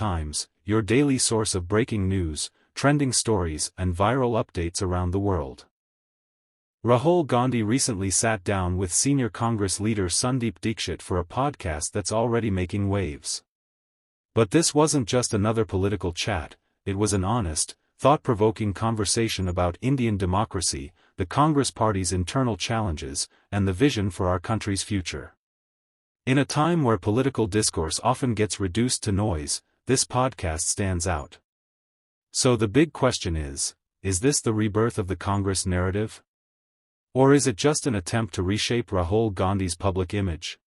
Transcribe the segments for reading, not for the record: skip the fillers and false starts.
Times, your daily source of breaking news, trending stories and viral updates around the world. Rahul Gandhi recently sat down with senior Congress leader Sandeep Dikshit for a podcast that's already making waves. But this wasn't just another political chat, it was an honest, thought-provoking conversation about Indian democracy, the Congress Party's internal challenges, and the vision for our country's future. In a time where political discourse often gets reduced to noise, this podcast stands out. So the big question is this the rebirth of the Congress narrative? Or is it just an attempt to reshape Rahul Gandhi's public image?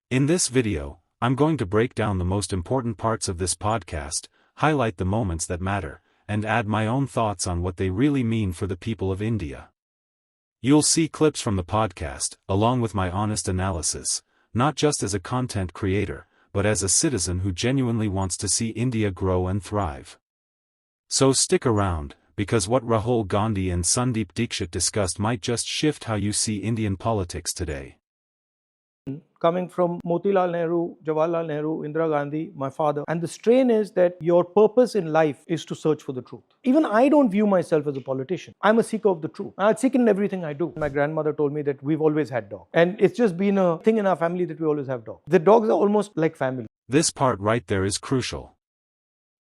In this video, I'm going to break down the most important parts of this podcast, highlight the moments that matter, and add my own thoughts on what they really mean for the people of India. You'll see clips from the podcast, along with my honest analysis, not just as a content creator, but as a citizen who genuinely wants to see India grow and thrive. So stick around, because what Rahul Gandhi and Sandeep Dikshit discussed might just shift how you see Indian politics today. Coming from Motilal Nehru, Jawaharlal Nehru, Indira Gandhi, my father. And the strain is that your purpose in life is to search for the truth. Even I don't view myself as a politician. I'm a seeker of the truth. I seek in everything I do. My grandmother told me that we've always had dogs. And it's just been a thing in our family that we always have dogs. The dogs are almost like family. This part right there is crucial.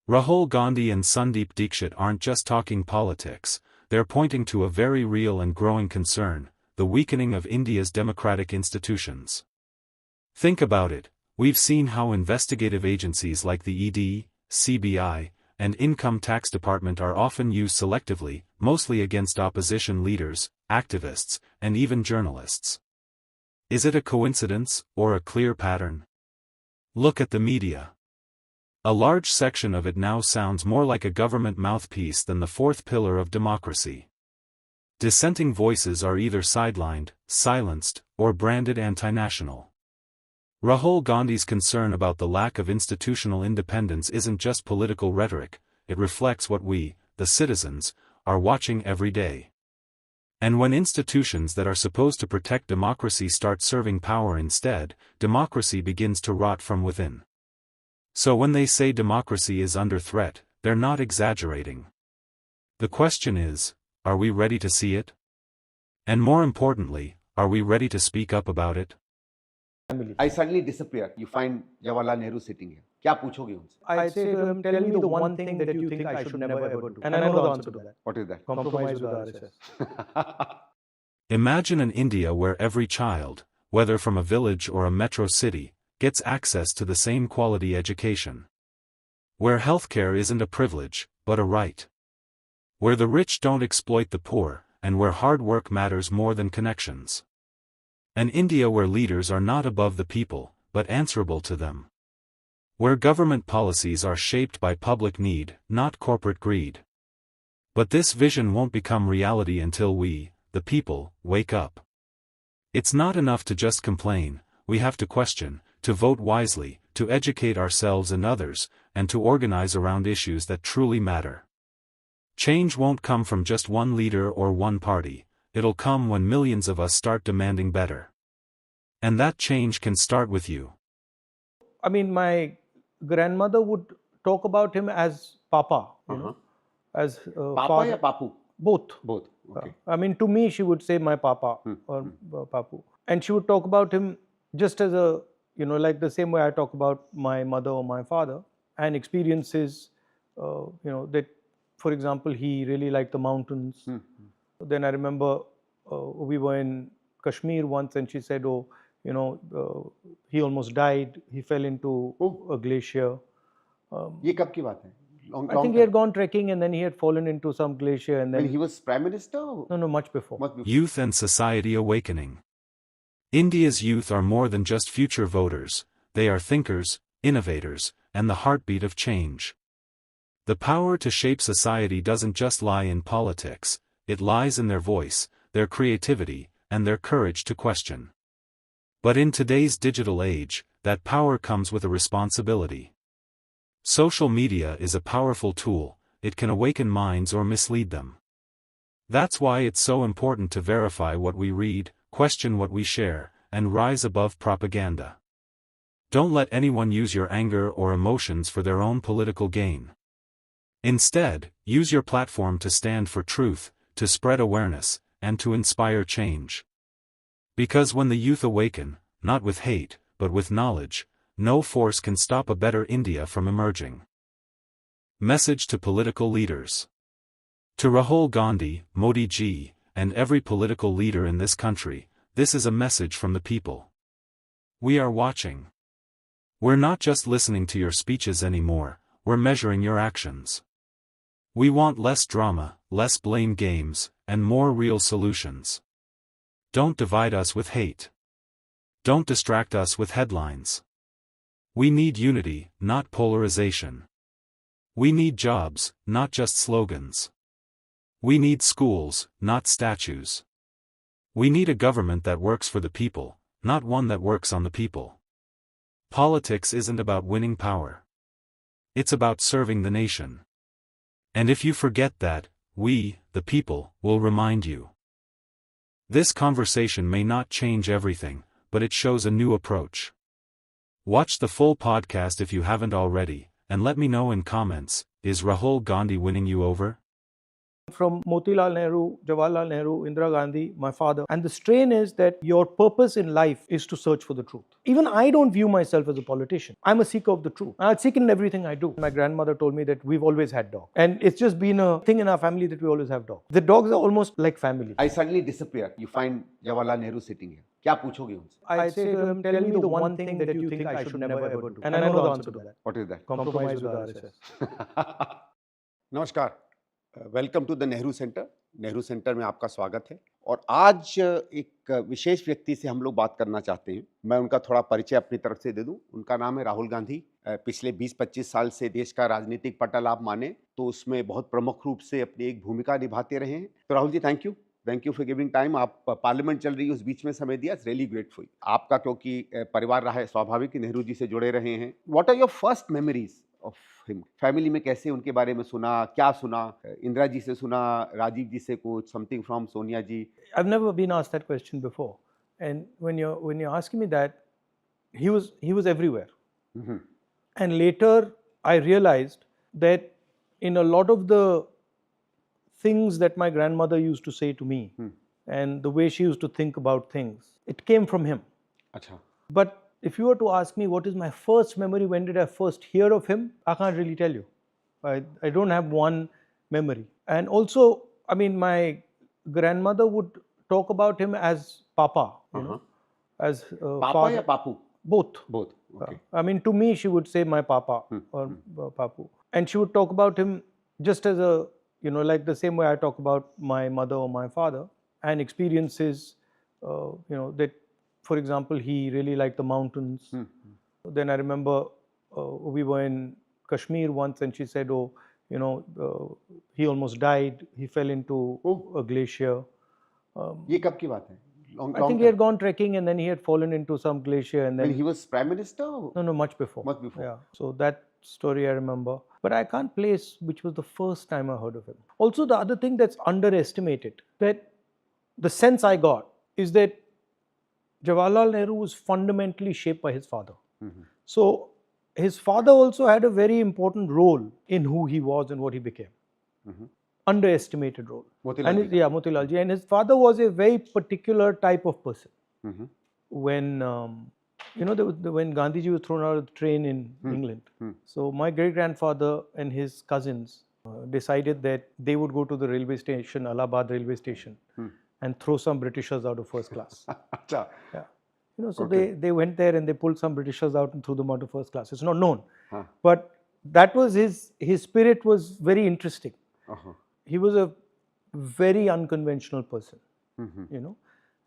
Rahul Gandhi and Sandeep Dikshit aren't just talking politics, they're pointing to a very real and growing concern, the weakening of India's democratic institutions. Think about it, we've seen how investigative agencies like the ED, CBI, and Income Tax Department are often used selectively, mostly against opposition leaders, activists, and even journalists. Is it a coincidence, or a clear pattern? Look at the media. A large section of it now sounds more like a government mouthpiece than the fourth pillar of democracy. Dissenting voices are either sidelined, silenced, or branded anti-national. Rahul Gandhi's concern about the lack of institutional independence isn't just political rhetoric, it reflects what we, the citizens, are watching every day. And when institutions that are supposed to protect democracy start serving power instead, democracy begins to rot from within. So when they say democracy is under threat, they're not exaggerating. The question is, are we ready to see it? And more importantly, are we ready to speak up about it? I suddenly disappear. You find Jawaharlal Nehru sitting here. क्या पूछोगे उनसे? I say to him, tell me the one thing that you think I should never ever do. And I know the answer to that. What is that? Compromise with RSS. Imagine an India where every child, whether from a village or a metro city, gets access to the same quality education. Where healthcare isn't a privilege, but a right. Where the rich don't exploit the poor, and where hard work matters more than connections. An India where leaders are not above the people, but answerable to them. Where government policies are shaped by public need, not corporate greed. But this vision won't become reality until we, the people, wake up. It's not enough to just complain, we have to question, to vote wisely, to educate ourselves and others, and to organize around issues that truly matter. Change won't come from just one leader or one party, it'll come when millions of us start demanding better. And that change can start with you. I mean, my grandmother would talk about him as Papa, you know, as Papa father. या Papu? Both. Both. Okay. I mean, to me, she would say my Papa or Papu. And she would talk about him just as a, you know, like the same way I talk about my mother or my father, and experiences, you know, that, for example, he really liked the mountains. Then I remember we were in Kashmir once and she said, oh, you know, he almost died. He fell into a glacier. ये कब की बात है? I think he had gone trekking and then he had fallen into some glacier and then... When he was Prime Minister? No, much before. Youth and society awakening. India's youth are more than just future voters, they are thinkers, innovators, and the heartbeat of change. The power to shape society doesn't just lie in politics, it lies in their voice, their creativity, and their courage to question. But in today's digital age, that power comes with a responsibility. Social media is a powerful tool, it can awaken minds or mislead them. That's why it's so important to verify what we read, question what we share, and rise above propaganda. Don't let anyone use your anger or emotions for their own political gain. Instead, use your platform to stand for truth, to spread awareness, and to inspire change. Because when the youth awaken, not with hate, but with knowledge, no force can stop a better India from emerging. Message to political leaders. To Rahul Gandhi, Modi ji, and every political leader in this country, this is a message from the people. We are watching. We're not just listening to your speeches anymore, we're measuring your actions. We want less drama, less blame games, and more real solutions. Don't divide us with hate. Don't distract us with headlines. We need unity, not polarization. We need jobs, not just slogans. We need schools, not statues. We need a government that works for the people, not one that works on the people. Politics isn't about winning power. It's about serving the nation. And if you forget that, we, the people, will remind you. This conversation may not change everything, but it shows a new approach. Watch the full podcast if you haven't already, and let me know in comments, is Rahul Gandhi winning you over? From Motilal Nehru, Jawaharlal Nehru, Indira Gandhi, my father. And the strain is that your purpose in life is to search for the truth. Even I don't view myself as a politician. I'm a seeker of the truth. I'll seek in everything I do. My grandmother told me that we've always had dogs. And it's just been a thing in our family that we always have dogs. The dogs are almost like family. I suddenly disappear. You find Jawaharlal Nehru sitting here. क्या पूछोगे उनसे? I say to him, tell me the one thing that you think I should never ever do. And I know the answer to that. What is that? Compromise with RSS. नमस्कार, welcome to the Nehru centre. Nehru centre में आपका स्वागत है। और आज एक विशेष व्यक्ति से हम लोग बात करना चाहते हैं। मैं उनका थोड़ा परिचय अपनी तरफ से दे दूं। उनका नाम है राहुल गांधी। पिछले 20-25 साल से देश का राजनीतिक पटल आप माने तो उसमें बहुत प्रमुख रूप से अपनी एक भूमिका निभाते रहे हैं। तो Rahul ji, thank you for giving time. आप पार्लियामेंट चल रही है उस बीच में समय दिया, इट्स रियली ग्रेटफुल। आपका क्योंकि परिवार रहा है, स्वाभाविक नेहरू जी से जुड़े रहे हैं। What are your first memories of him? Family में कैसे उनके बारे में सुना, क्या सुना? इंदिरा जी से सुना, राजीव जी से कुछ, something from Sonia ji? I've never been asked that question before, and when you're asking me that, he was everywhere. Mm-hmm. And later I realized that in a lot of the things that my grandmother used to say to me, and the way she used to think about things, it came from him. अच्छा. But if you were to ask me what is my first memory, when did I first hear of him, I can't really tell you. I don't have one memory. And also, I mean, my grandmother would talk about him as Papa, you know, as पापा father. या पापू? Both. Okay. I mean, to me, she would say my Papa or Papu. And she would talk about him just as a, you know, like the same way I talk about my mother or my father, and experiences, you know, that, for example, he really liked the mountains. Then I remember we were in Kashmir once and she said, oh, you know, he almost died. He fell into a glacier. ये कब की बात है? I think he had gone trekking and then he had fallen into some glacier and then... When he was Prime Minister? No, much before. Much before. Yeah. So that story I remember. But I can't place which was the first time I heard of him. Also, the other thing that's underestimated, that the sense I got is that Jawaharlal Nehru was fundamentally shaped by his father. So his father also had a very important role in who he was and what he became. Underestimated role. Motilal ji. And his father was a very particular type of person. When you know, when Gandhiji was thrown out of the train in England, so my great grandfather and his cousins decided that they would go to the railway station, Allahabad railway station, and throw some Britishers out of first class. Yeah. You know, so they went there and they pulled some Britishers out and threw them out of first class. It's not known, but that was his spirit was very interesting. He was a very unconventional person, you know,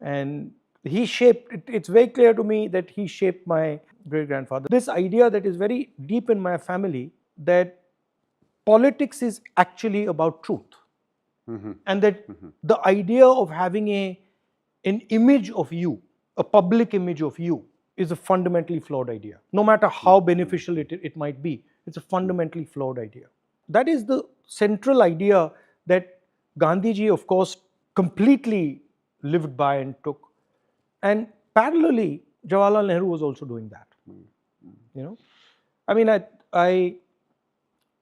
and he shaped, it's very clear to me that he shaped my great grandfather. This idea that is very deep in my family, that politics is actually about truth. And that the idea of having an image of you, a public image of you, is a fundamentally flawed idea. No matter how beneficial it might be, it's a fundamentally flawed idea. That is the central idea that Gandhiji, of course, completely lived by and took. And parallelly, Jawaharlal Nehru was also doing that. You know, I mean, I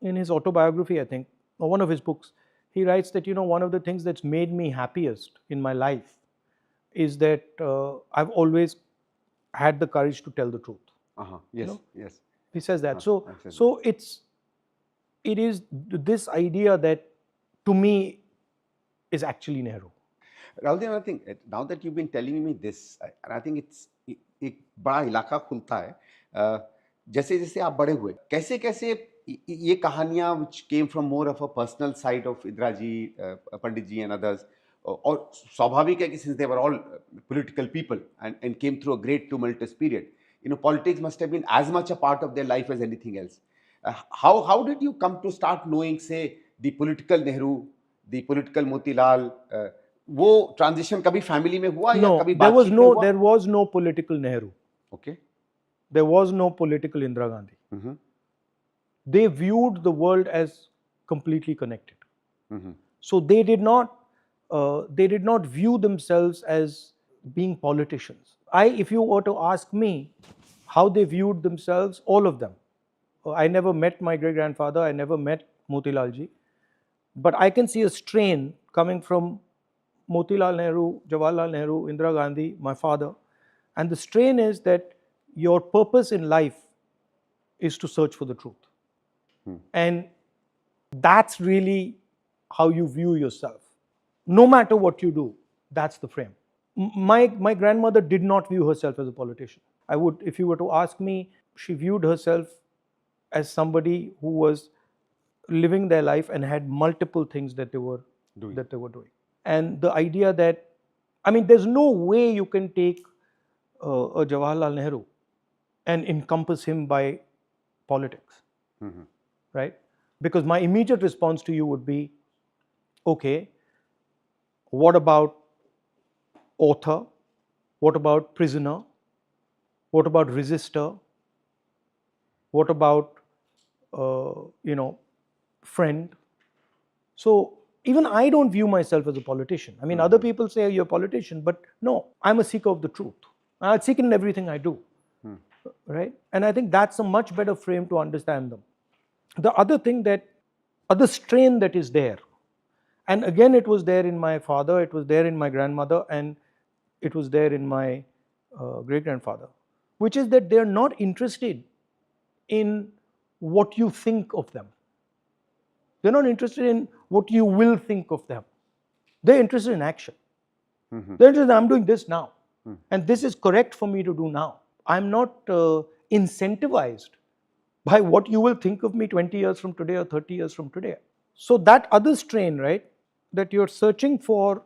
in his autobiography, I think, or one of his books, he writes that, one of the things that's made me happiest in my life is that I've always had the courage to tell the truth. Yes, yes. He says that. I've said So it is this idea that, to me, is actually Nehru. Rahul, I think now that you've been telling me this, and I think it's एक बड़ा इलाका खुलता है जैसे जैसे आप बड़े हुए कैसे कैसे ये कहानियां which came from more of a personal side of Indira ji, Pandit ji and others, और स्वाभाविक है कि since they were all political people and came through a great tumultuous period, politics must have been as much a part of their life as anything else. How did you come to start knowing, say, the political Nehru, the political Motilal? वो transition कभी family में हुआ या कभी बातचीत में हुआ? There was no political Nehru. Okay. There was no political Indira Gandhi. Mm-hmm. They viewed the world as completely connected. Mm-hmm. So they did not view themselves as being politicians. If you were to ask me how they viewed themselves, all of them. I never met my great-grandfather, I never met Motilal ji, but I can see a strain coming from Motilal Nehru, Jawaharlal Nehru, Indira Gandhi, my father, and the strain is that your purpose in life is to search for the truth. And that's really how you view yourself. No matter what you do, that's the frame. My grandmother did not view herself as a politician. If you were to ask me, she viewed herself as somebody who was living their life and had multiple things that they were doing. And the idea that, there's no way you can take a Jawaharlal Nehru and encompass him by politics, right? Because my immediate response to you would be, okay, what about author? What about prisoner? What about resistor? What about, friend? So even I don't view myself as a politician. Other people say you're a politician, but no, I'm a seeker of the truth. I seek in everything I do, right? And I think that's a much better frame to understand them. The other strain that is there, and again it was there in my father, it was there in my grandmother, and it was there in my great-grandfather, which is that they're not interested in what you think of them. They're not interested in what you will think of them. They're interested in action. They're interested in, I'm doing this now. And this is correct for me to do now. I'm not incentivized by what you will think of me 20 years from today or 30 years from today. So that other strain, right, that you're searching for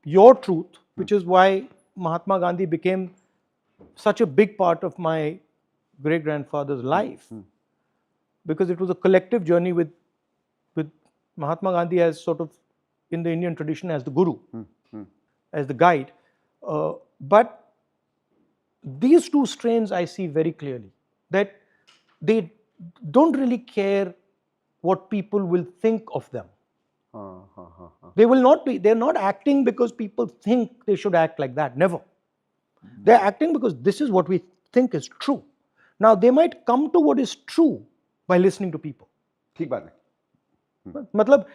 your truth, which is why Mahatma Gandhi became such a big part of my great-grandfather's life, because it was a collective journey with Mahatma Gandhi as sort of, in the Indian tradition, as the guru, as the guide. But these two strains I see very clearly, that they don't really care what people will think of them. They're not acting because people think they should act like that, never. They're acting because this is what we think is true. Now, they might come to what is true by listening to people. ठीक बात है. मतलब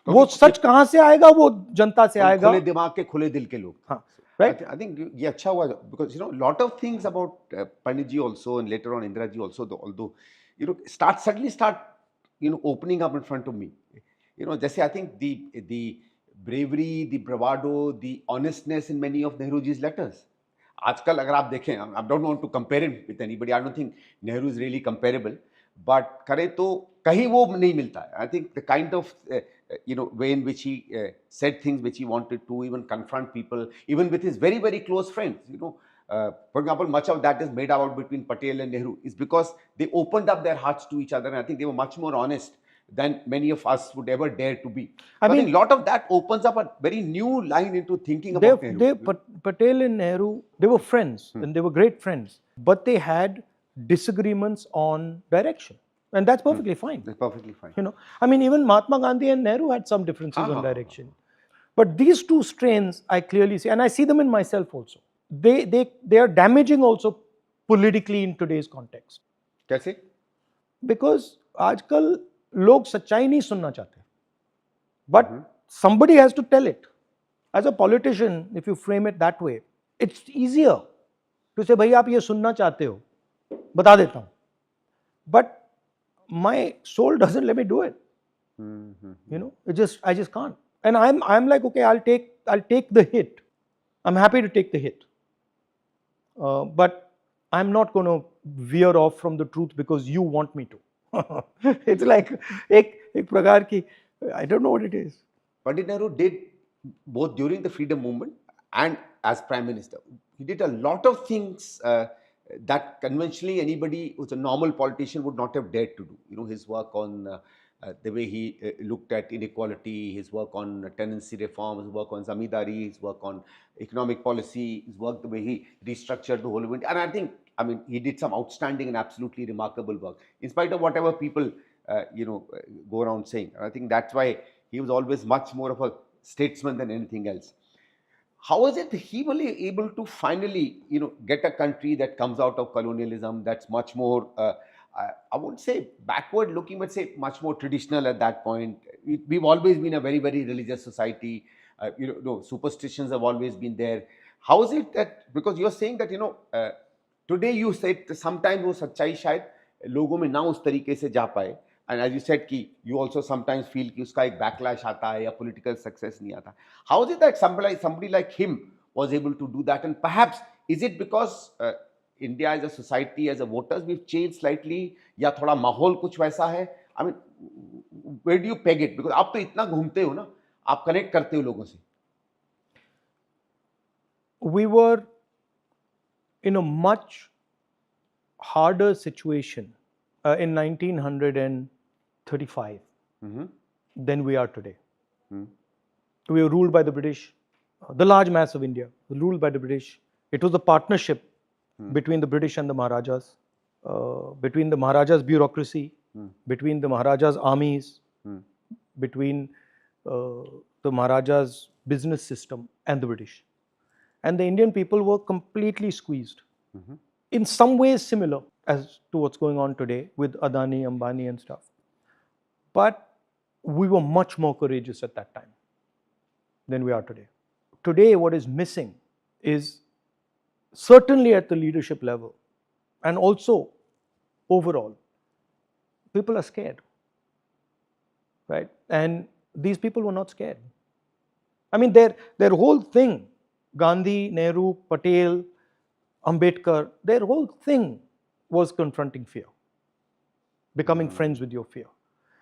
वो सच कहाँ से आएगा, वो जनता से आएगा. खुले दिमाग के खुले दिल के लोग. हाँ, right? I think ये अच्छा हुआ, because lot of things about Pandit ji also and later on Indira ji also, although suddenly start opening up in front of me. जैसे I think the bravery, the bravado, the honestness in many of Nehru ji's letters. आजकल अगर आप देखें, I don't want to compare him with anybody. I don't think Nehru is really comparable. But करें तो कहीं वो नहीं मिलता है. I think the kind of way in which he said things which he wanted to, even confront people, even with his very, very close friends. For example, much of that is made out between Patel and Nehru is because they opened up their hearts to each other, and I think they were much more honest than many of us would ever dare to be. I think a lot of that opens up a very new line into thinking about Nehru. Patel and Nehru, they were friends, and they were great friends, but they had disagreements on direction, and that's perfectly fine. That's perfectly fine. Even Mahatma Gandhi and Nehru had some differences on direction, but these two strains I clearly see, and I see them in myself also. They are damaging also politically in today's context. कैसे? Because आजकल लोग सच्चाई नहीं सुनना चाहते. But somebody has to tell it. As a politician, if you frame it that way, it's easier to say, भाई आप ये सुनना चाहते हो, बता देता हूँ. But my soul doesn't let me do it. You know, I just can't. And I'm like, okay, I'll take the hit. I'm happy to take the hit. But I'm not going to veer off from the truth because you want me to. It's like ek prakar ki, I don't know what it is. Pandit Nehru did both during the freedom movement and as Prime Minister. He did a lot of things that conventionally anybody who's a normal politician would not have dared to do. You know, his work on the way he looked at inequality, his work on tenancy reform, his work on zamindari, his work on economic policy, his work the way he restructured the whole of India. And I think, I mean, he did some outstanding and absolutely remarkable work, in spite of whatever people, go around saying. And I think that's why he was always much more of a statesman than anything else. How is it he was able to finally, get a country that comes out of colonialism, that's much more, I won't say backward looking, but say much more traditional at that point. We've always been a very, very religious society. Superstitions have always been there. How is it that, because you're saying that, today you said sometimes वो सच्चाई शायद लोगों में ना उस तरीके से जा पाए, and as you said कि you also sometimes feel कि उसका एक backlash आता है या political success नहीं आता. How is it that somebody like him was able to do that? And perhaps is it because India as a society, as a voters, we've changed slightly, या थोड़ा माहौल कुछ वैसा है? I mean, where do you peg it? Because आप तो इतना घूमते हो ना, आप connect करते हो लोगों से. We were in a much harder situation in 1935 than we are today. We were ruled by the British. The large mass of India was ruled by the British. It was a partnership between the British and the Maharajas, between the Maharajas' bureaucracy, between the Maharajas' armies, between the Maharajas' business system and the British. And the Indian people were completely squeezed. In some ways similar as to what's going on today with Adani, Ambani and stuff. But we were much more courageous at that time than we are today. Today what is missing is, certainly at the leadership level and also overall, people are scared, right? And these people were not scared. I mean, their whole thing, Gandhi, Nehru, Patel, Ambedkar, their whole thing was confronting fear, becoming friends with your fear.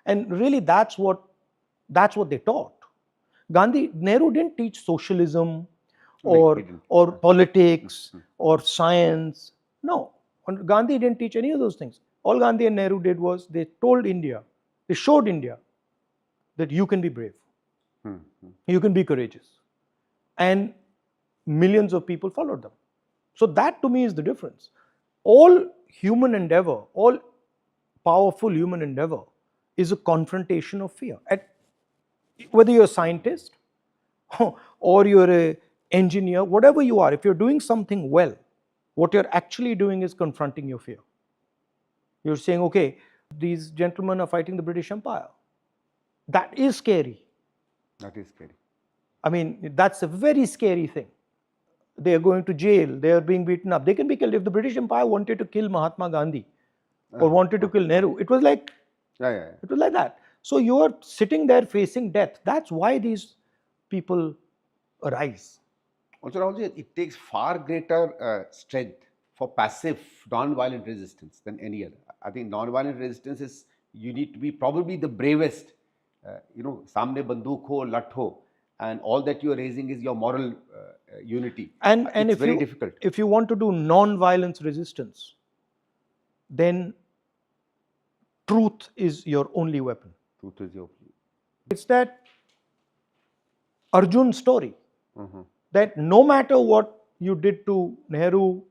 And really that's what they taught. Nehru didn't teach socialism or politics or science. No, Gandhi didn't teach any of those things. All Gandhi and Nehru did was they showed India that you can be brave, you can be courageous. And millions of people followed them. So that to me is the difference. All human endeavor, all powerful human endeavor is a confrontation of fear. Whether you're a scientist or you're an engineer, whatever you are, if you're doing something well, what you're actually doing is confronting your fear. You're saying, okay, these gentlemen are fighting the British Empire. That is scary. That is scary. I mean, that's a very scary thing. They are going to jail, they are being beaten up, they can be killed. If the British Empire wanted to kill Mahatma Gandhi or wanted to kill Nehru, it was like, it was like that. So you are sitting there facing death. That's why these people arise. Also, Rahulji, it takes far greater strength for passive, non-violent resistance than any other. I think non-violent resistance is, you need to be probably the bravest. Samne banduk ho, lat ho, and all that you are raising is your moral unity. And it's very difficult. If you want to do non-violence resistance, then truth is your only weapon. Truth is your. It's that Arjun story, that no matter what you did to Nehru,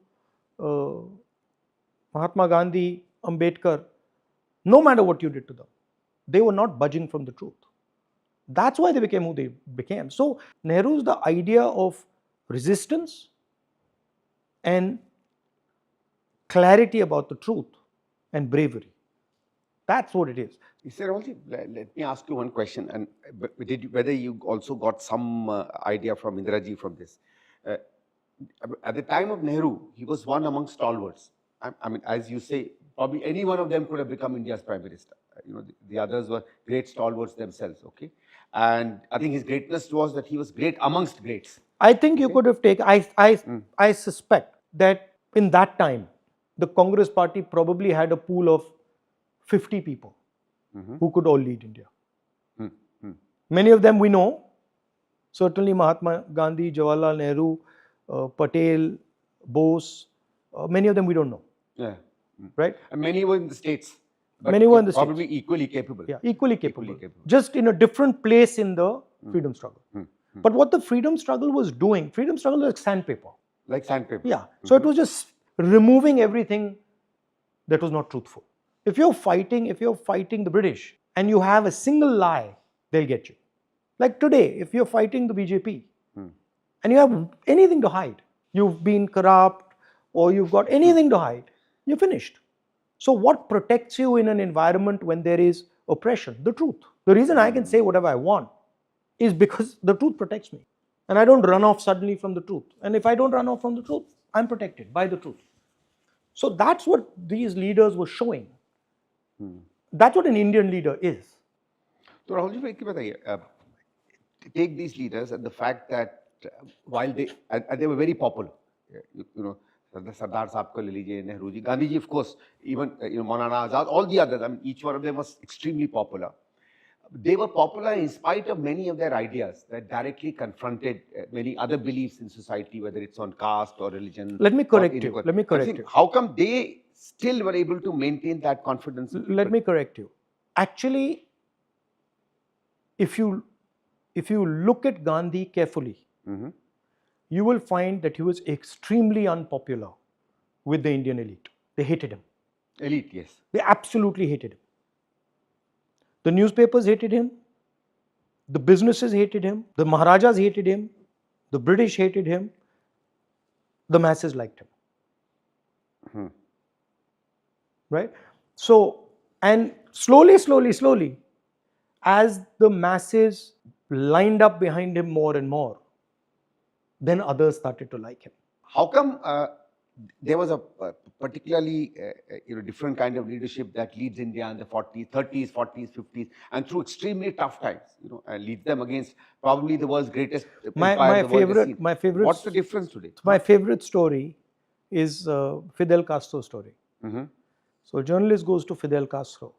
Mahatma Gandhi, Ambedkar, no matter what you did to them, they were not budging from the truth. That's why they became who they became. So Nehru's the idea of resistance and clarity about the truth and bravery. That's what it is. Sir, Rahulji, let me ask you one question, and whether you also got some idea from Indiraji from this. Uh, at the time of Nehru, he was one among stalwarts. I mean, as you say, probably any one of them could have become India's prime minister. The others were great stalwarts themselves. Okay, and I think his greatness was that he was great amongst greats. I think you could have taken. I suspect that in that time, the Congress Party probably had a pool of 50 people who could all lead India. Many of them we know. Certainly Mahatma Gandhi, Jawaharlal Nehru, Patel, Bose. Many of them we don't know. Yeah. Right? And many were in the States. But Many were in the probably States. equally capable. Yeah, equally capable. Just in a different place in the freedom struggle. But what the freedom struggle was doing, freedom struggle was like sandpaper. Like sandpaper. Yeah. So it was just removing everything that was not truthful. If you're fighting the British and you have a single lie, they'll get you. Like today, if you're fighting the BJP and you have anything to hide, you've been corrupt or you've got anything to hide, you're finished. So what protects you in an environment when there is oppression? The truth. The reason I can say whatever I want is because the truth protects me. And I don't run off suddenly from the truth. And if I don't run off from the truth, I'm protected by the truth. So that's what these leaders were showing. That's what an Indian leader is. So Rahul ji, take these leaders and the fact that while they were very popular, Sardar Sahab ko le lijiye, Nehru ji, Gandhi ji, of course, even Maulana Azad, all the others, I mean, each one of them was extremely popular. They were popular in spite of many of their ideas that directly confronted many other beliefs in society, whether it's on caste or religion. Let me correct you. How come they still were able to maintain that confidence? Let me correct you. Actually, if you look at Gandhi carefully, you will find that he was extremely unpopular with the Indian elite. They hated him. Elite, yes. They absolutely hated him. The newspapers hated him. The businesses hated him. The Maharajas hated him. The British hated him. The masses liked him. Right? So, and slowly, as the masses lined up behind him more and more, then others started to like him. How come there was a particularly different kind of leadership that leads India in the 40s, 30s, 40s, 50s, and through extremely tough times, and leads them against probably the world's greatest empire the world has seen. My favorite. What's the difference today? My favorite story is Fidel Castro's story. So a journalist goes to Fidel Castro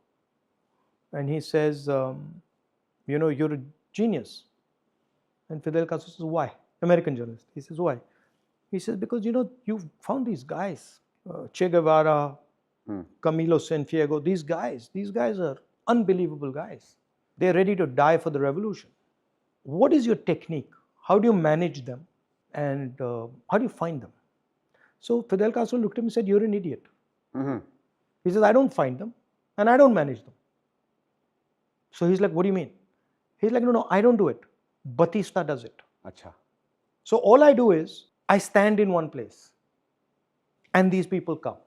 and he says, you're a genius. And Fidel Castro says, why? American journalist. He says, why? He says, because you've found these guys, Che Guevara, Camilo Cienfuegos, these guys are unbelievable guys. They're ready to die for the revolution. What is your technique? How do you manage them? And how do you find them? So Fidel Castro looked at him and said, you're an idiot. He says, I don't find them and I don't manage them. So he's like, what do you mean? He's like, no, I don't do it. Batista does it. Achha. So all I do is, I stand in one place and these people come.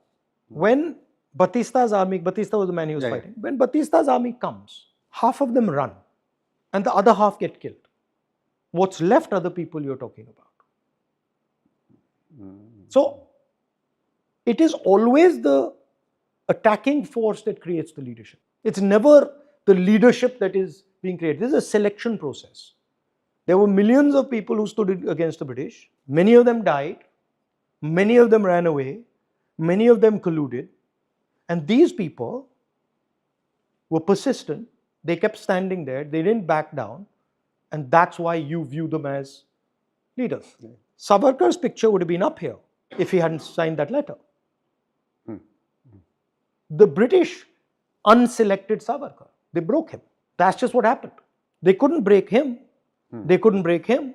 When Batista's army, Batista was the man he was fighting. When Batista's army comes, half of them run and the other half get killed. What's left are the people you're talking about. So it is always the attacking force that creates the leadership. It's never the leadership that is being created. This is a selection process. There were millions of people who stood against the British. Many of them died. Many of them ran away. Many of them colluded. And these people were persistent. They kept standing there. They didn't back down. And that's why you view them as leaders. Savarkar's picture would have been up here if he hadn't signed that letter. The British unselected Savarkar. They broke him. That's just what happened. They couldn't break him. They couldn't break him.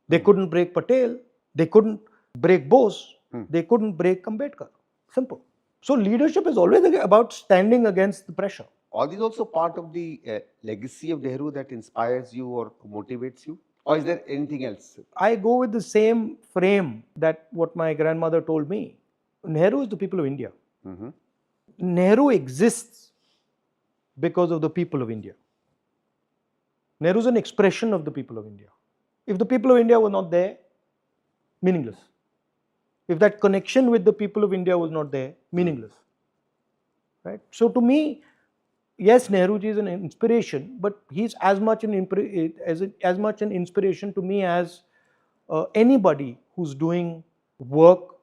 They couldn't break Patel. They couldn't break Bose. They couldn't break Ambedkar. Simple. So leadership is always about standing against the pressure. Are these also part of the legacy of Nehru that inspires you or motivates you? Or is there anything else? I go with the same frame that what my grandmother told me. Nehru is the people of India. Nehru exists because of the people of India. Nehru is an expression of the people of India. If the people of India were not there, meaningless. If that connection with the people of India was not there, meaningless. Right? So to me, yes, Nehruji is an inspiration, but he's as much an inspiration to me as anybody who's doing work,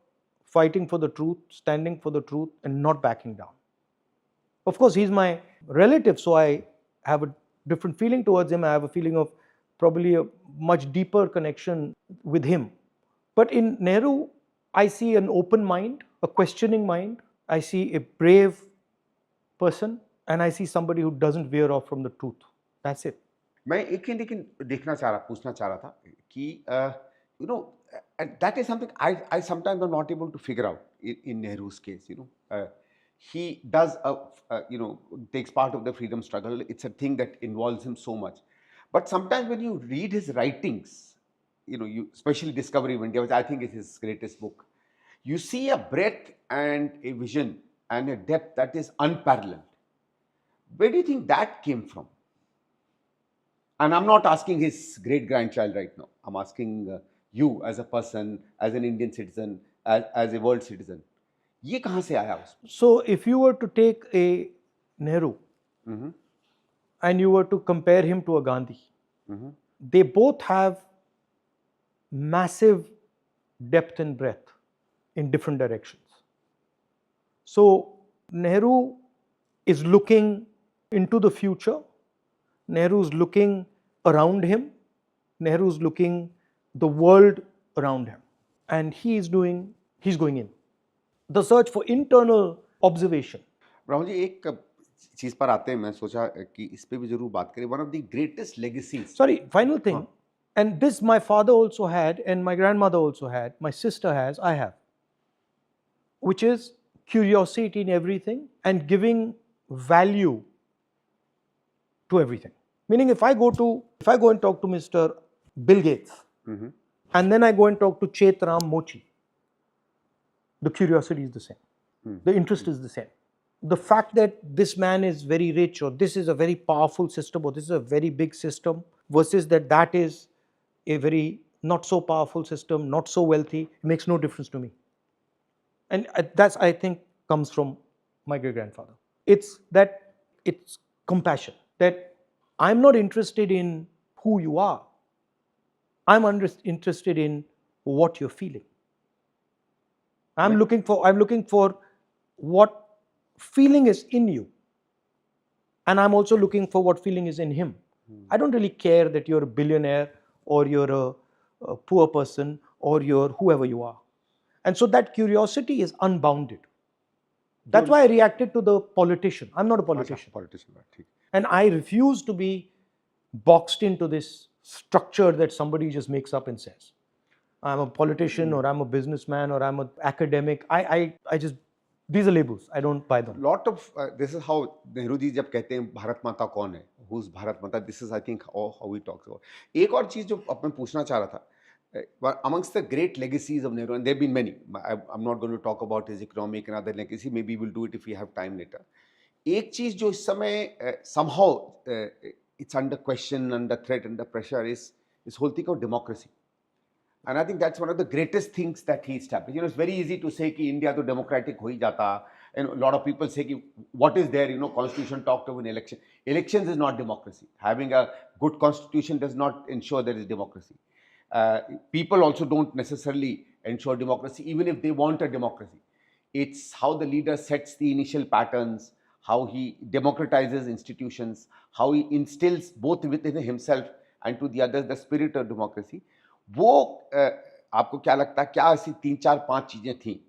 fighting for the truth, standing for the truth, and not backing down. Of course, he's my relative, so I have a different feeling towards him. I have a feeling of probably a much deeper connection with him. But in Nehru, I see an open mind, a questioning mind. I see a brave person, and I see somebody who doesn't veer off from the truth. That's it. मैं एक लेकिन पूछना चाह रहा था कि you know that is something I sometimes am not able to figure out in Nehru's case. He does takes part of the freedom struggle. It's a thing that involves him so much. But sometimes when you read his writings, you especially Discovery of India, which I think is his greatest book, you see a breadth and a vision and a depth that is unparalleled. Where do you think that came from? And I'm not asking his great-grandchild right now. I'm asking you as a person, as an Indian citizen, as a world citizen. ये कहाँ से आया उसमें? So if you were to take a Nehru and you were to compare him to a Gandhi, they both have massive depth and breadth in different directions. So Nehru is looking into the future. Nehru is looking around him. Nehru is looking the world around him. And he's going in. The search for internal observation. Rahul ji एक चीज पर आते हैं, मैं सोचा कि इस पे भी जरूर बात करें. One of the greatest legacies. Sorry, final thing. And this my father also had, and my grandmother also had, my sister has, I have. Which is curiosity in everything and giving value to everything. Meaning if I go and talk to Mr. Bill Gates, and then I go and talk to Chetram Mochi, the curiosity is the same. The interest is the same. The fact that this man is very rich, or this is a very powerful system, or this is a very big system, versus that is a very not so powerful system, not so wealthy, makes no difference to me. And that's, I think, comes from my great-grandfather. It's compassion. That I'm not interested in who you are. I'm interested in what you're feeling. I'm looking for what feeling is in you. And I'm also looking for what feeling is in him. I don't really care that you're a billionaire or you're a poor person or you're whoever you are. And so that curiosity is unbounded. That's why I reacted to the politician. I'm not a politician. And I refuse to be boxed into this structure that somebody just makes up and says. I'm a politician, or I'm a businessman, or I'm an academic. I just, these are labels. I don't buy them. Lot of this is how Nehru ji जब कहते हैं भारत माता कौन है, who's Bharat Mata, this is I think how he talks about. एक और चीज जो अब मैं पूछना चाह रहा था, amongst the great legacies of Nehru, and there have been many. I'm not going to talk about his economic and other legacy. Maybe we'll do it if we have time later. एक चीज जो इस समय somehow it's under question, under threat, under pressure is this whole thing of democracy. And I think that's one of the greatest things that he established. It's very easy to say कि India तो democratic हो ही जाता. And a lot of people say कि what is there, constitution talked of an election. Elections is not democracy. Having a good constitution does not ensure there is democracy. People also don't necessarily ensure democracy, even if they want a democracy. It's how the leader sets the initial patterns, how he democratizes institutions, how he instills both within himself and to the others the spirit of democracy. वो आपको क्या लगता है, क्या ऐसी 3-4-5 चीजें थी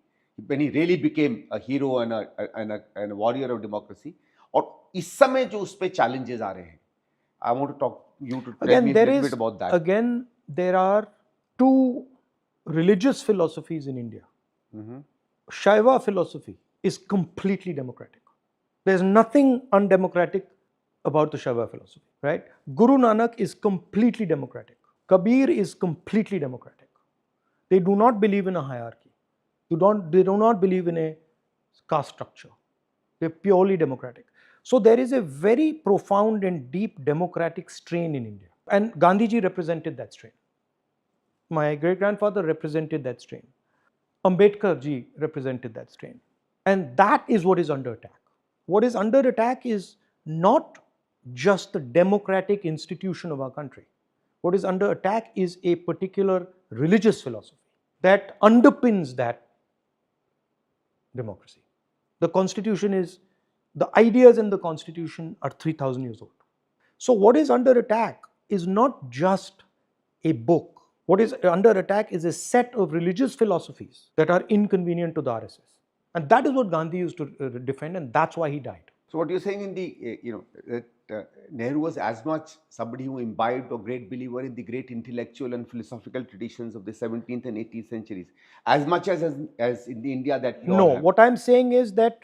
when he really became a hero and a warrior of democracy, और इस समय जो उस पे challenges आ रहे हैं, I want to talk you to tell me a little bit about that. Again, there are two religious philosophies in India. Shaiva philosophy is completely democratic. There's nothing undemocratic about the Shaiva philosophy, right? Guru Nanak is completely democratic. Kabir is completely democratic. They do not believe in a hierarchy. They do not believe in a caste structure. They're purely democratic. So there is a very profound and deep democratic strain in India. And Gandhiji represented that strain. My great-grandfather represented that strain. Ambedkar ji represented that strain. And that is what is under attack. What is under attack is not just the democratic institution of our country. What is under attack is a particular religious philosophy that underpins that democracy. The constitution is, the ideas in the constitution are 3,000 years old. So what is under attack is not just a book. What is under attack is a set of religious philosophies that are inconvenient to the RSS. And that is what Gandhi used to defend, and that's why he died. So what you're saying in the, that Nehru was as much somebody who imbibed or great believer in the great intellectual and philosophical traditions of the 17th and 18th centuries, as much as in the India that you No, all have. what I'm saying is that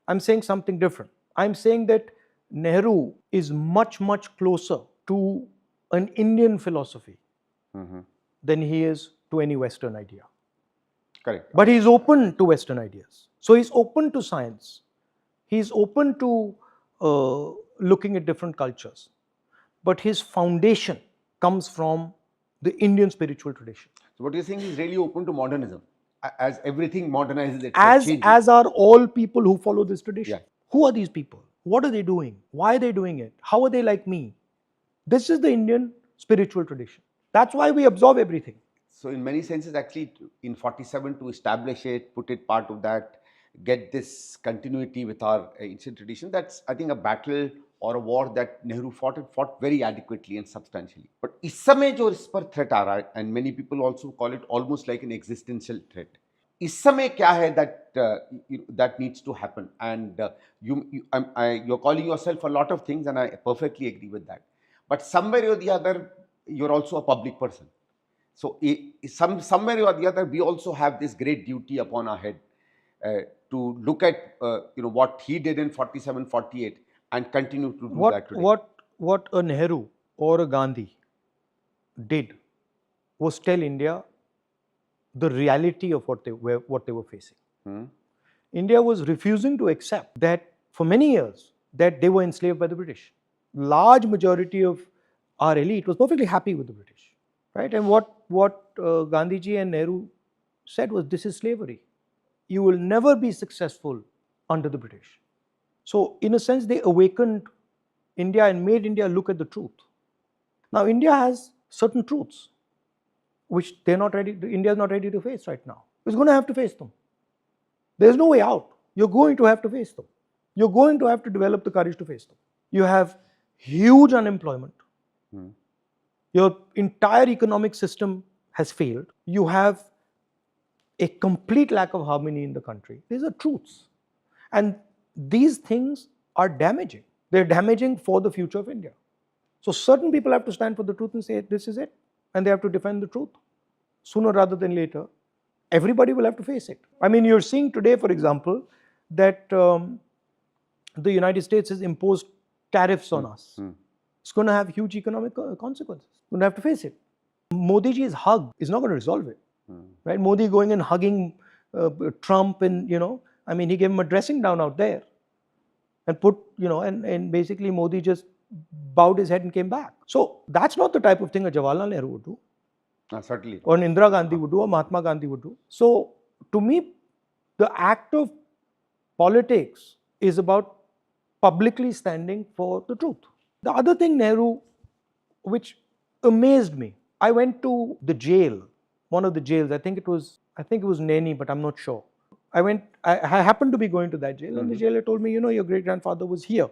I'm saying something different. I'm saying that Nehru is much, much closer to an Indian philosophy than he is to any Western idea. Correct. But he's open to Western ideas. So he's open to science. He's open to looking at different cultures. But his foundation comes from the Indian spiritual tradition. So what you're saying is really open to modernism, as everything modernizes itself. As are all people who follow this tradition. Yeah. Who are these people? What are they doing? Why are they doing it? How are they like me? This is the Indian spiritual tradition. That's why we absorb everything. So in many senses, actually, in 47 to establish it, put it part of that, get this continuity with our ancient tradition, that's, I think, a battle or a war that Nehru fought very adequately and substantially. But इस समय जो इस पर threat आ रहा है, and many people also call it almost like an existential threat. इस समय क्या है that needs to happen, and you're calling yourself a lot of things, and I perfectly agree with that. But somewhere or the other, you're also a public person. So somewhere or the other, we also have this great duty upon our head to look at what he did in 47, 48 and continue to do that today. What a Nehru or a Gandhi did was tell India the reality of what they were facing. India was refusing to accept that for many years that they were enslaved by the British. Large majority of our elite was perfectly happy with the British, right? And what Gandhiji and Nehru said was, this is slavery. You will never be successful under the British. So in a sense, they awakened India and made India look at the truth. Now India has certain truths which India is not ready to face right now. It's going to have to face them. There's no way out. You're going to have to face them. You're going to have to develop the courage to face them. You have huge unemployment. Your entire economic system has failed. You have a complete lack of harmony in the country. These are truths. And these things are damaging. They're damaging for the future of India. So certain people have to stand for the truth and say, this is it. And they have to defend the truth. Sooner rather than later, everybody will have to face it. I mean, you're seeing today, for example, that the United States has imposed tariffs on us. It's going to have huge economic consequences. We're going to have to face it. Modi ji's hug is not going to resolve it. Right? Modi going and hugging Trump, and he gave him a dressing down out there, and and basically Modi just bowed his head and came back. So that's not the type of thing a Jawaharlal Nehru would do. Certainly. Or an Indira Gandhi would do, or Mahatma Gandhi would do. So to me, the act of politics is about publicly standing for the truth. The other thing, Nehru, which amazed me, I went to the jail, one of the jails. I think it was Naini, but I'm not sure. I happened to be going to that jail, and the jailer told me, your great-grandfather was here.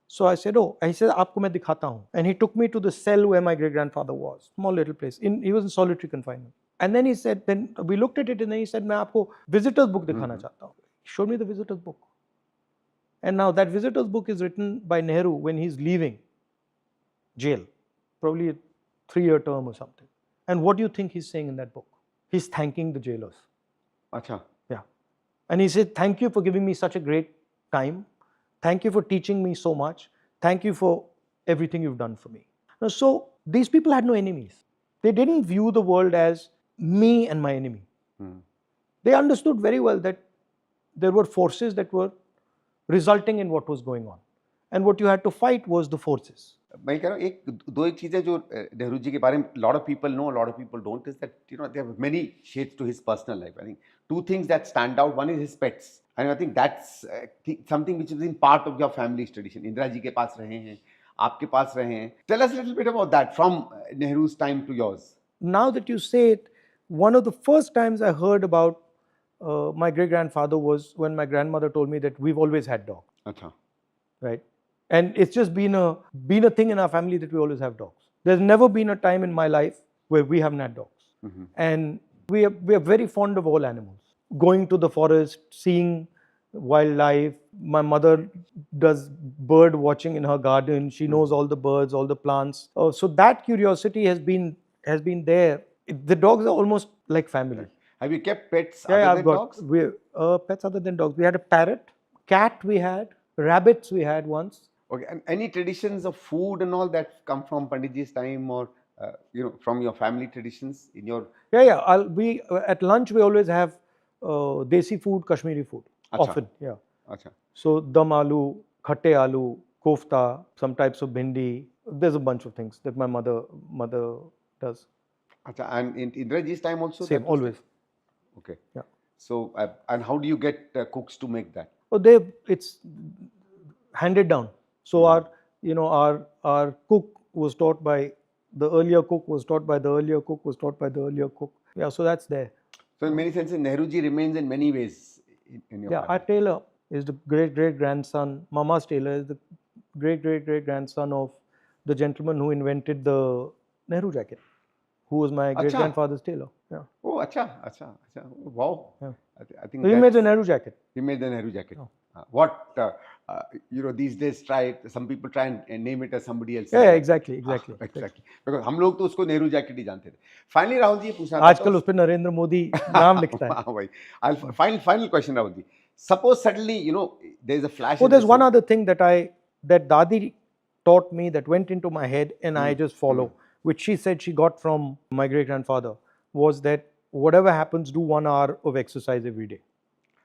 So I said, aapko main dikhata hu. And he took me to the cell where my great-grandfather was, small little place. He was in solitary confinement. And then he said, then we looked at it, and then he said, main aapko visitor's book dikhana chahta hu. He showed me the visitor's book. And now that visitor's book is written by Nehru when he's leaving jail, probably a 3-year term or something. And what do you think he's saying in that book? He's thanking the jailers. Acha. Yeah. And he said, thank you for giving me such a great time. Thank you for teaching me so much. Thank you for everything you've done for me. Now, so these people had no enemies. They didn't view the world as me and my enemy. They understood very well that there were forces that were resulting in what was going on. And what you had to fight was the forces. मैं कह रहा हूँ एक चीजें जो नेहरू जी के बारे में lot of people know, a lot of people don't, is that there are many shades to his personal life. I think two things that stand out. One is his pets, and I think that's something which is in part of your family's tradition. Indira ji के पास रहे हैं, आपके पास रहे हैं. Tell us a little bit about that from Nehru's time to yours. Now that you say it, one of the first times I heard about my great-grandfather was when my grandmother told me that we've always had dogs. अच्छा. Right? And it's just been a thing in our family that we always have dogs. There's never been a time in my life where we haven't had dogs. Mm-hmm. And we are very fond of all animals. Going to the forest, seeing wildlife. My mother does bird watching in her garden. She knows all the birds, all the plants. So that curiosity has been there. The dogs are almost like family. Have you kept pets other than dogs? Pets other than dogs. We had a parrot, cat we had, rabbits we had once. Okay, and any traditions of food and all that come from Panditji's time, or from your family traditions in your? Yeah. We at lunch we always have desi food, Kashmiri food. Achha. Often, yeah. Achha. So dum aloo, khatte aloo, kofta, some types of bhindi. There's a bunch of things that my mother does. Achha, and in Indiraji's time also. Same, always. Okay. Yeah. So and how do you get cooks to make that? Oh, it's handed down. So our cook was taught by the earlier cook, was taught by the earlier cook, was taught by the earlier cook. Yeah, so that's there. So in many senses, Nehruji remains in many ways in your family. Our tailor is the great-great-grandson. Mama's tailor is the great-great-great-grandson of the gentleman who invented the Nehru jacket, who was my great-grandfather's tailor. Yeah. Oh, acha. Wow. Yeah. I think so he made the Nehru jacket. He made the Nehru jacket. Oh. What these days some people try and name it as somebody else. Yeah, exactly. Because हम लोग तो उसको Nehru jacket ही जानते थे. Finally, Rahul ji पूछना था. आजकल उस पे नरेंद्र मोदी नाम लिखता है. हाँ भाई. Final question, Rahul ji. Suppose suddenly there is a flash. Oh, there's one other thing that Dadi taught me that went into my head and I just follow, which she said she got from my great-grandfather, was that whatever happens, do 1 hour of exercise every day.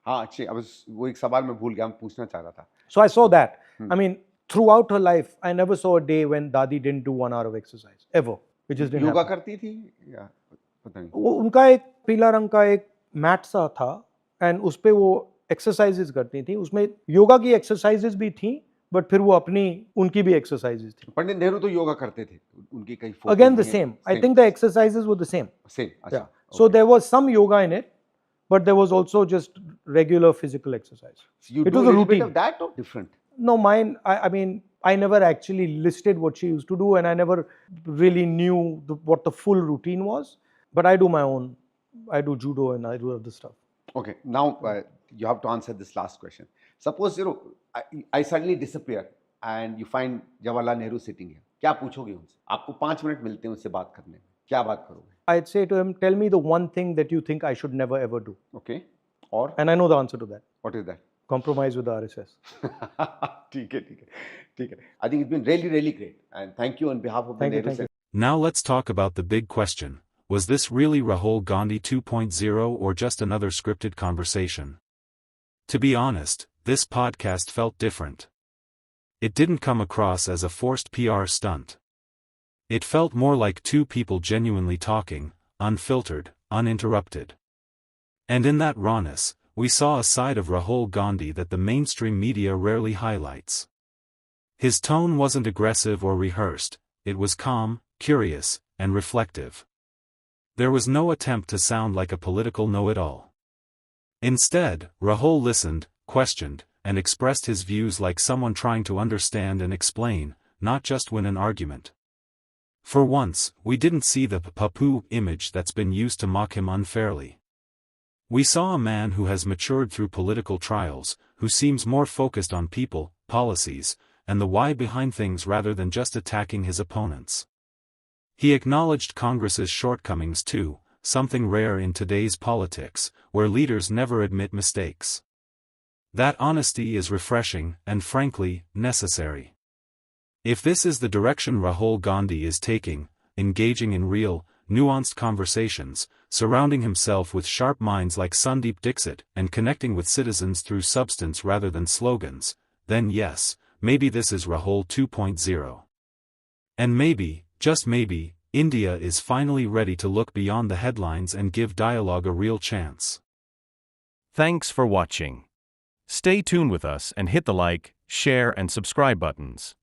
हाँ अच्छी. अब वो एक सवाल मैं भूल गया, मैं पूछना चाह रहा था. So I saw that. I mean, throughout her life, I never saw a day when Dadi didn't do 1 hour of exercise ever. Which just didn't yoga happen. करती थी या पता नहीं. उनका एक पीला रंग का एक मैट सा था and उस पे वो एक्सरसाइजेज करती थी. उसमें योगा की एक्सरसाइजेज भी थी, बट फिर वो उनकी भी एक्सरसाइजेज थी. पंडित नेहरू तो योगा करते थे, उनकी कई. Again the same. I think the exercises were the same. Same. Yeah. So there was some yoga in it, but there was also just regular physical exercise. So you it do was a a little bit routine. of that or different? No, mine. I mean, I never actually listed what she used to do, and I never really knew what the full routine was. But I do my own. I do judo and I do other stuff. Okay. Now you have to answer this last question. Suppose I suddenly disappear and you find Jawaharlal Nehru sitting here. क्या पूछोगे उनसे? आपको 5 minute मिलते हैं उससे बात करने में. क्या बात करोगे? I'd say to him, tell me the one thing that you think I should never ever do. Okay. Or? And I know the answer to that. What is that? Compromise with the RSS. ठीक है. I think it's been really, really great. And thank you on behalf of the Nehru Center. Now let's talk about the big question. Was this really Rahul Gandhi 2.0 or just another scripted conversation? To be honest, this podcast felt different. It didn't come across as a forced PR stunt. It felt more like two people genuinely talking, unfiltered, uninterrupted. And in that rawness, we saw a side of Rahul Gandhi that the mainstream media rarely highlights. His tone wasn't aggressive or rehearsed, it was calm, curious, and reflective. There was no attempt to sound like a political know-it-all. Instead, Rahul listened, questioned, and expressed his views like someone trying to understand and explain, not just win an argument. For once, we didn't see the Papu image that's been used to mock him unfairly. We saw a man who has matured through political trials, who seems more focused on people, policies, and the why behind things rather than just attacking his opponents. He acknowledged Congress's shortcomings too, something rare in today's politics, where leaders never admit mistakes. That honesty is refreshing and frankly, necessary. If this is the direction Rahul Gandhi is taking, engaging in real, nuanced conversations, surrounding himself with sharp minds like Sandeep Dikshit and connecting with citizens through substance rather than slogans, then yes, maybe this is Rahul 2.0. And maybe, just maybe, India is finally ready to look beyond the headlines and give dialogue a real chance. Thanks for watching. Stay tuned with us and hit the like, share and subscribe buttons.